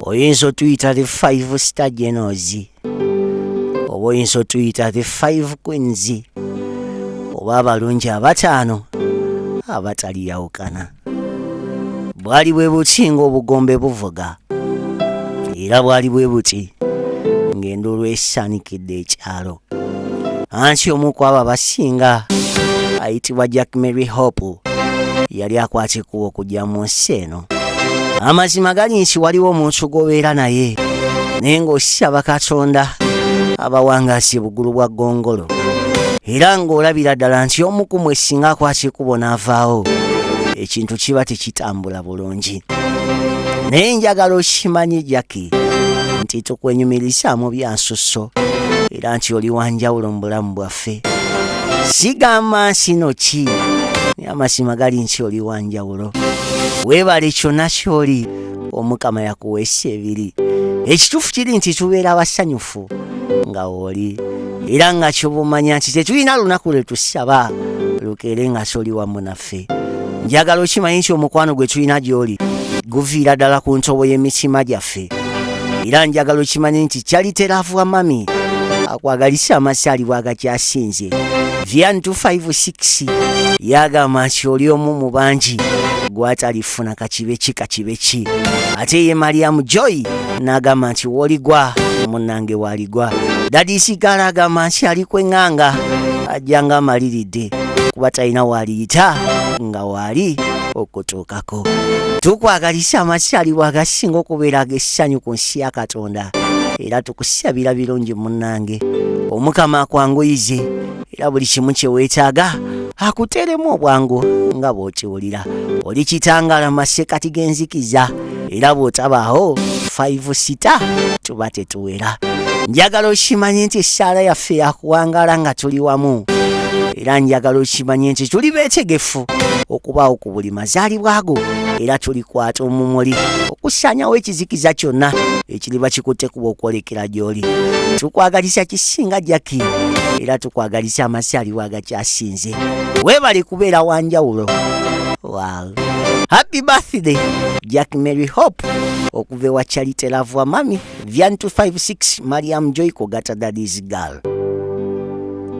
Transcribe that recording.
oyinza tuyita the 5 star generals, oba oyinza tuyita the 5 queens, oba abalungi abataano abataliyawukana. Bwali bwe buti ng'obugombe buvuga, era bwali bwe buti ng'enduulu esaanikidde ekyalo. Anti omu ku abo abasinga ayitibwa Jack Mary Hope yali akwata ekkubo okujja mu nsi eno. Amazima gali nti waliwo omuntu gobeera naye naye ng'osaba Katonda abawangaasi buggulu bwa ggongolo, era ng'olabira ddala nti omu ku mmwe singa akwata ekkubo n'avaawo, ekintu kiba tekitambula bulungi. Naye njagala okimanye Jackie nti tukwenyumiriza mu byansusso era nti oli wanjawulo mu bulamu bwaffe. Sigamba nsino ki, naye amazima gali nti oli wanjawulo. Weebale kyonna ky'oli, Omukama yakuweesa ebiri. Ekituufu kiri nti tubeera abasanyufu nga wooli, era nga kyobumanya nti tetulina lunaku lwe tusaba lukeere nga toli wamu naffe. Njagala okimanyi nti omukwano gwe tulina gy'oli guviira ddala ku ntobo y'emitima gyaffe, era njagala okimanyi nti kyaliteravu mami akwagalisa amasaali bw'agakyasinze. Vian 256 yagamba nti oli omu mu bangi gwatalifuna kakibe ki. Ate ye Mariam Joy n'agamba nti w'oligwa munnange waaligwa. Daddy Sigala agamba nti ali kwenganga ajja nga amaliridde kuba talina waaliyita nga waali okutuukako. Tukwagalisa amasaali bw'agasinga okubeera ag'essanyu ku nsi ya Katonda, era tukusabira birungi munnange. Omukama akwanguyize era buli kimu kye weetaaga akuteeremu obwangu nga bw'okiwulira. Oli kitangaala masekati g'enzikiza, era bw'otabaawo 5 star tuba tetuwera. Njagala okimanye nti essaala yaffe yakuwangaala nga tuli wamu, era njagala okimanye nti tuli beetegefu okubaawo ku buli mazaalibwa go, era tulikwata omumuli okusaanyawo ekizikiza kyonna ekiriba kikutte kuba okwolekera gy'oli. Tukwagalisa kisinga Jackie, era tukwagalisa amasaalibwa agakyasinze. Weebale kubeera wanjawulo. Wow. Happy birthday Jack Mary Hope okuva ewa Charity Love wa mami. Vian 256 Mariam Joy kugata Daddy's Girl.